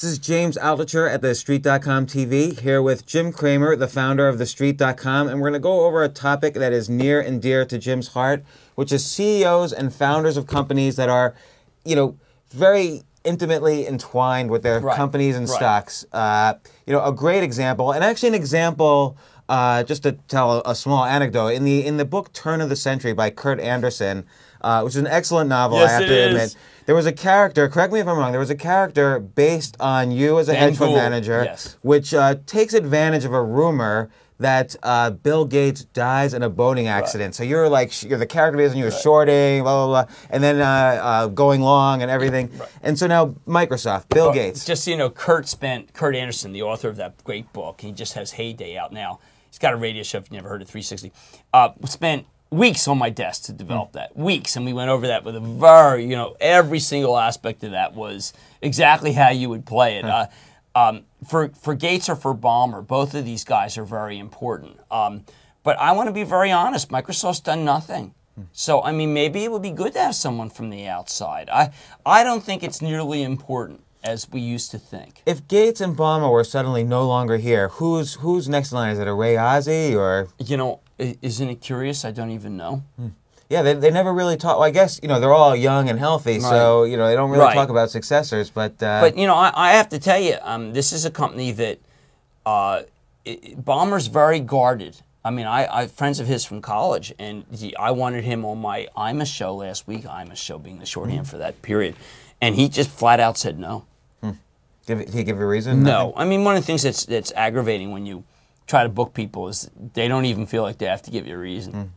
This is James Altucher at TheStreet.com TV, here with Jim Cramer, the founder of TheStreet.com, and we're going to go over a topic that is near and dear to Jim's heart, which is CEOs and founders of companies that are, very intimately entwined with their companies and stocks. A great example, and actually an example, just to tell a small anecdote, in the book Turn of the Century by Kurt Anderson, which is an excellent novel, I have to admit. There was a character, correct me if I'm wrong, there was a character based on you as a hedge fund manager, which takes advantage of a rumor that Bill Gates dies in a boating accident. So you're the character based on you, shorting, blah, blah, blah, and then going long and everything. And so now Microsoft, Bill Gates. Just so you know, Kurt Anderson, the author of that great book, he just has Heyday out now. He's got a radio show, if you never heard of 360. Spent weeks on my desk to develop that. Weeks. And we went over that with a very, every single aspect of that was exactly how you would play it. For Gates or for Ballmer, both of these guys are very important. But I want to be very honest, Microsoft's done nothing. So, I mean, maybe it would be good to have someone from the outside. I don't think it's nearly important as we used to think. If Gates and Ballmer were suddenly no longer here, who's next in line? Is it a Ray Ozzie or? Isn't it curious? I don't even know. Yeah, they never really talk. Well, I guess, they're all young and healthy, so, they don't really talk about successors. But I have to tell you, this is a company that Ballmer's very guarded. I mean, I friends of his from college, and I wanted him on my IMA show last week, IMA show being the shorthand for that period, and he just flat out said no. Did he give you a reason? No. I mean, one of the things that's aggravating when you try to book people is they don't even feel like they have to give you a reason.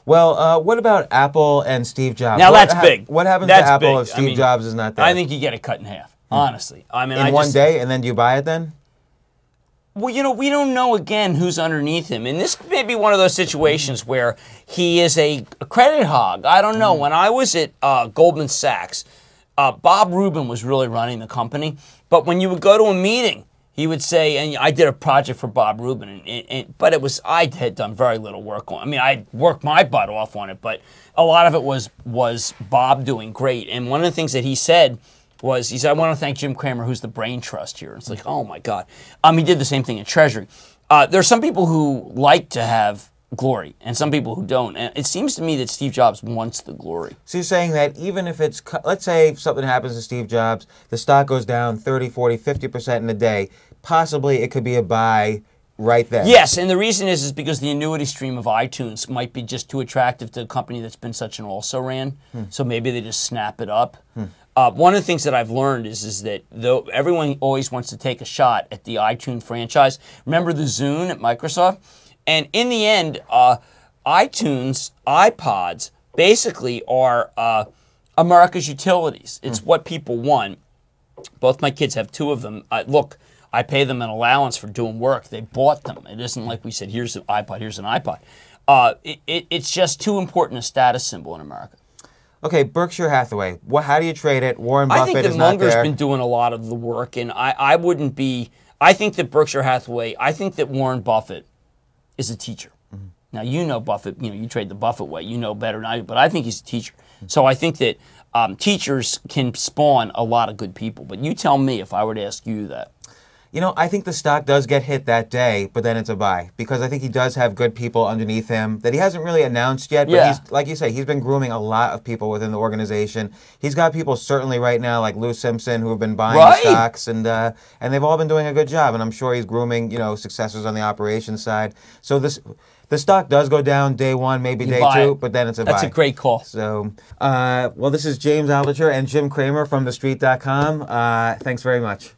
Well, what about Apple and Steve Jobs? Now that's big. What happens to Apple if Steve Jobs is not there? I think you get it cut in half, honestly. I mean, in one day, and then do you buy it then? Well, we don't know, again, who's underneath him. And this may be one of those situations where he is a credit hog. I don't know. When I was at Goldman Sachs, Bob Rubin was really running the company. But when you would go to a meeting, he would say, and I did a project for Bob Rubin, but I had done very little work on it. I mean, I worked my butt off on it, but a lot of it was Bob doing great. And one of the things that he said was, I want to thank Jim Cramer, who's the brain trust here. It's like, oh my God. He did the same thing at Treasury. There are some people who like to have glory, and some people who don't. And it seems to me that Steve Jobs wants the glory. So you're saying that even if it's, let's say something happens to Steve Jobs, the stock goes down 30, 40, 50% in a day, possibly it could be a buy right then. Yes, and the reason is because the annuity stream of iTunes might be just too attractive to a company that's been such an also-ran, so maybe they just snap it up. One of the things that I've learned is that though everyone always wants to take a shot at the iTunes franchise, remember the Zune at Microsoft? And in the end, iTunes, iPods, basically are America's utilities. It's what people want. Both my kids have two of them. Look, I pay them an allowance for doing work. They bought them. It isn't like we said, here's an iPod, here's an iPod. It's just too important a status symbol in America. Okay, Berkshire Hathaway. How do you trade it? Warren Buffett is not there. I think that Munger's been doing a lot of the work, and I wouldn't be. I think that Berkshire Hathaway. I think that Warren Buffett is a teacher. Now you know Buffett. You trade the Buffett way. You know better than I do, but I think he's a teacher. So I think that teachers can spawn a lot of good people. But you tell me if I were to ask you that. I think the stock does get hit that day, but then it's a buy. Because I think he does have good people underneath him that he hasn't really announced yet. But he's, like you say, he's been grooming a lot of people within the organization. He's got people certainly right now like Lou Simpson who have been buying stocks. And they've all been doing a good job. And I'm sure he's grooming, successors on the operations side. So the stock does go down day one, maybe day two, but then it's a buy. That's a great call. So, well, this is James Altucher and Jim Cramer from TheStreet.com. Thanks very much.